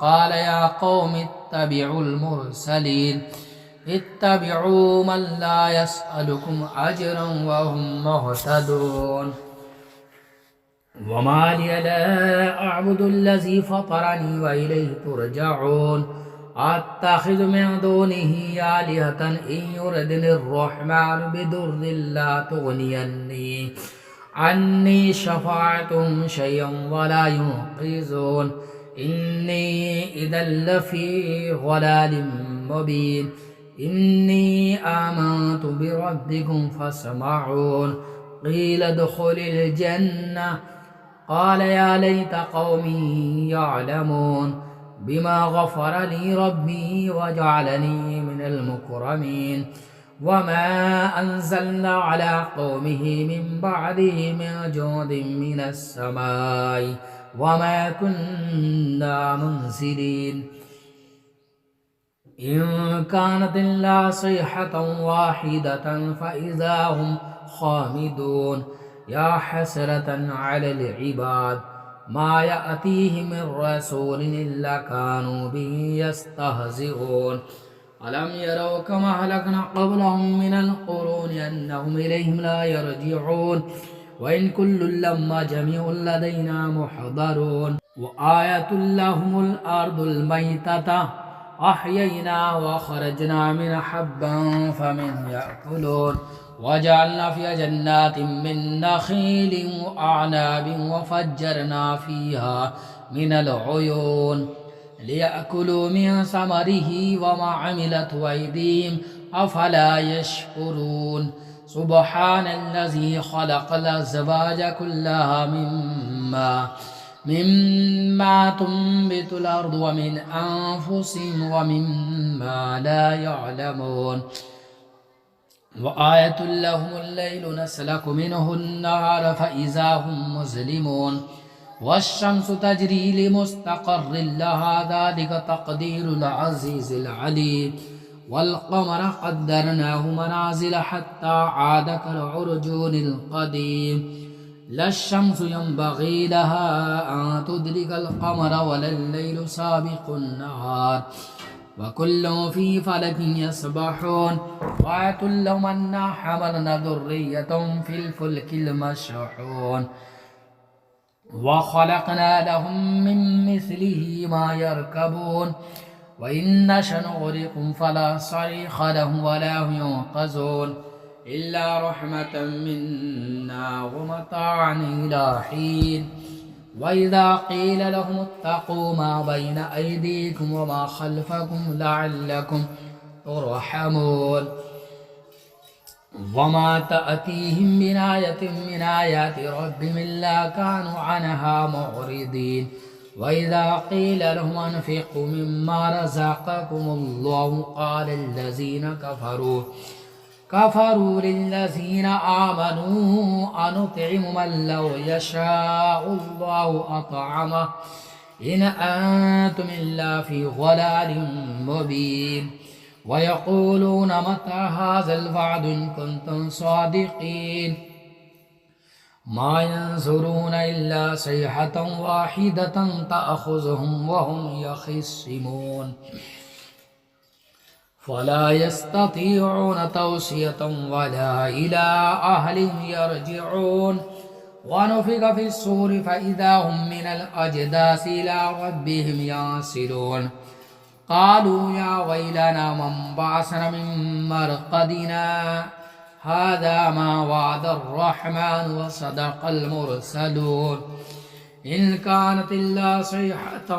قال يا قوم اتبعوا المرسلين اتبعوا من لا يسألكم أجرا وهم مهتدون وما لي لا أعبد الذي فطرني وإليه ترجعون أتخذ من دونه آلهة إن يردني الرحمن بضر لا تغنيني عني شفاعتهم شيئا ولا ينقذون إني إذا لفي ضلال مبين إني آمنت بربكم فاسمعون قيل ادخل الجنة قال يا ليت قومي يعلمون بما غفر لي ربي وجعلني من المكرمين وما أنزلنا على قومه من بعده من جود من السماء وما كنا منزلين إن كانت إلا صيحة واحدة فإذا هم خامدون يا حسرة على العباد ما يأتيهم من رسول إلا كانوا به يستهزئون ألم يروا كما أهلكنا قبلهم من القرون أنهم إليهم لا يرجعون وإن كل لما جميع لدينا محضرون وآية لهم الأرض الميتة أحيينا وخرجنا من حبا فمن يأكلون وجعلنا فيها جنات من نخيل وأعناب وفجرنا فيها من العيون ليأكلوا من ثمره وما عملت أيديهم أفلا يشكرون سبحان الذي خلق الأزواج كلها مما تنبت الأرض ومن أنفسهم ومما لا يعلمون وآية لهم الليل نسلك منه النهار فإذا هم مظلمون والشمس تجري لمستقر لها ذلك تقدير العزيز العليم والقمر قدرناه منازل حتى عاد كالعرجون القديم لا الشمس ينبغي لها أن تدرك القمر ولا الليل سابق النهار وكل في فلك يسبحون وآية لهم أنا حملنا ذرية في الفلك المشحون وخلقنا لهم من مثله ما يركبون وإن نشأ نغرقهم فلا صريخ لهم ولا هم ينقذون إلا رحمة منا ومتاعا إلى حين وإذا قيل لهم اتقوا ما بين أيديكم وما خلفكم لعلكم ترحمون وما تأتيهم من آية من آيات ربهم إلا كانوا عنها معرضين وإذا قيل لهم أنفقوا مما رزقكم الله قال الذين كفروا للذين آمنوا أنطعم من لو يشاء الله أطعمه إن أنتم إلا في ضلال مبين ويقولون متى هذا الوعد إن كنتم صادقين ما ينظرون إلا صيحة واحدة تأخذهم وهم يخصمون فلا يستطيعون توصية ولا إلى أهلهم يرجعون ونفخ في الصور فإذا هم من الأجداث إلى ربهم ينسلون قالوا يا ويلنا من بعثنا من مرقدنا هذا ما وعد الرحمن وصدق المرسلون إن كانت إلا صيحة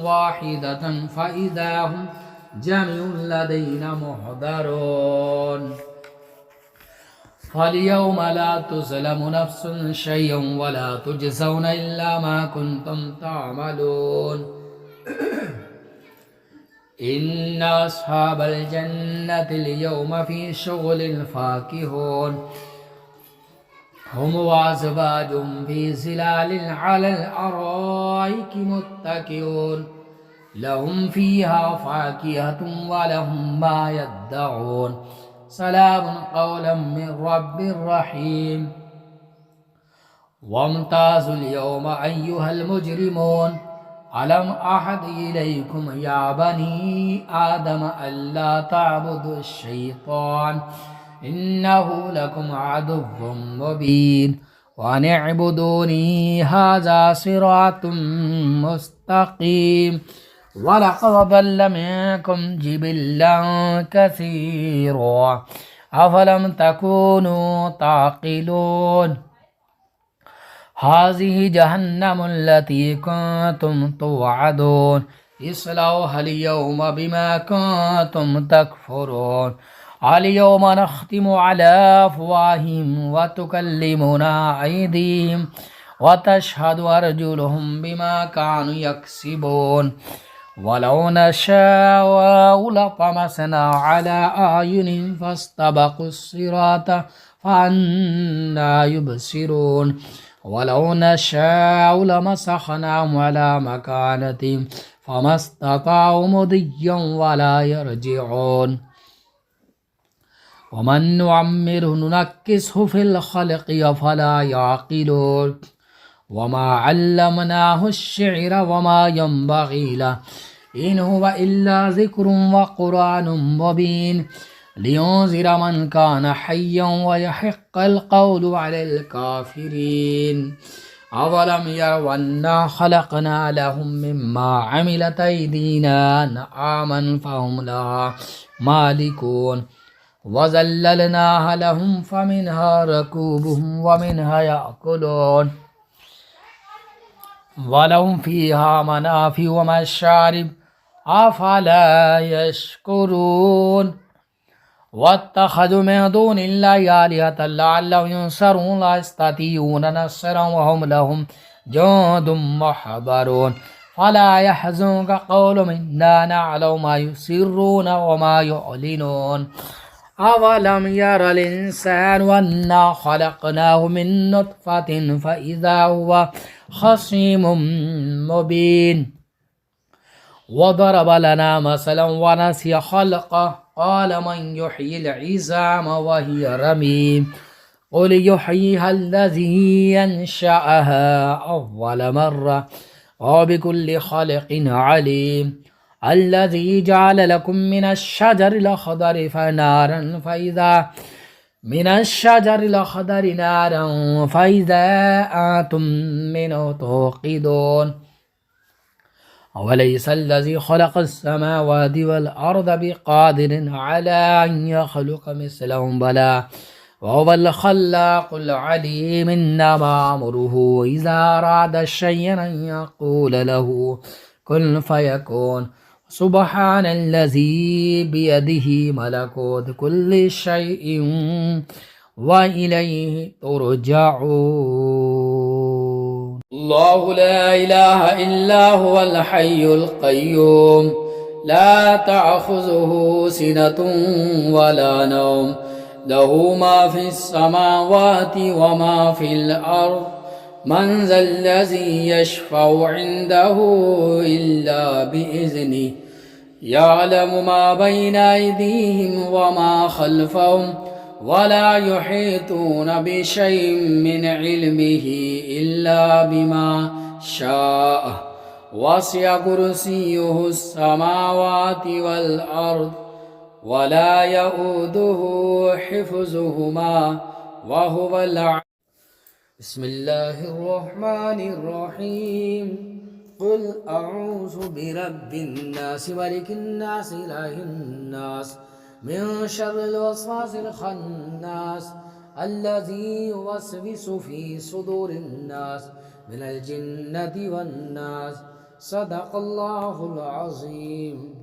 واحدة فإذا هم جميع لدينا محضرون فاليوم لا تظلم نفس شيئا ولا تجزون إلا ما كنتم تعملون إن أصحاب الجنة اليوم في شغل فاكهون هم وأزواجهم في ظلال على الأرائك متكئون لهم فيها فاكهة ولهم ما يدعون سلام قولا من رب رحيم وامتازوا اليوم أيها المجرمون ألم أعهد إليكم يا بني آدم ألا تعبدوا الشيطان إنه لكم عدو مبين وأن اعبدوني هذا صراط مستقيم ولقد ضل منكم جبلا كثيرا أفلم تكونوا تعقلون هذه جهنم التي كنتم توعدون اصلوها اليوم بما كنتم تكفرون اليوم نختم على أفواههم وتكلمنا أيديهم وتشهد أرجلهم بما كانوا يكسبون ولو نشاء لطمسنا على أعينهم فاستبقوا الصراط فأنى يبصرون ولو نشاء لمسخناهم على مكانتهم فما استطاعوا مضيا ولا يرجعون ومن نعمره ننكسه في الخلق أفلا يعقلون وما علمناه الشعر وما ينبغي له إن هو إلا ذكر وقرآن مبين لينذر من كان حيا ويحق القول على الكافرين أولم يروا أنا خلقنا لهم مما عملت أيدينا أنعاما فهم لها مالكون وذللناها لهم فمنها ركوبهم ومنها يأكلون ولهم فيها منافع ومشارب أفلا يشكرون واتخذوا من دون الله آلهة لعلهم ينصرون لا يستطيعون نصرا وهم لهم جند محضرون فلا يحزنك قولهم إنا نعلم ما يسرون وما يعلنون أولم ير الإنسان أنا خلقناه من نطفة فإذا هو خصيم مبين وضرب لنا مثلا ونسي خلقه قال من يحيي العظام وهي رميم قل يحييها الذي ينشأها أول مرة وبكل خلق عليم الذي جعل لكم من الشجر الأخضر فنارا فإذا من الشجر الأخضر نارا فإذا أنتم منه توقدون أوليس الذي خلق السماوات والأرض بقادر على أن يخلق مثلهم بلى وهو الخلاق العليم إنما أمره إذا أراد شيئا أن يقول له كن فيكون سبحان الذي بيده ملكوت كل شيء وإليه ترجعون الله لا إله إلا هو الحي القيوم لا تأخذه سنة ولا نوم له ما في السماوات وما في الأرض من ذا الذي يشفع عنده إلا بإذنه يعلم ما بين أيديهم وما خلفهم ولا يحيطون بشيء من علمه إلا بما شاء وسع كرسيه السماوات والأرض ولا يؤوده حفظهما وهو العلي بسم الله الرحمن الرحيم قل أعوذ برب الناس ملك الناس إله الناس من شر الوسواس الخناس الذي يوسوس في صدور الناس من الجنة والناس صدق الله العظيم.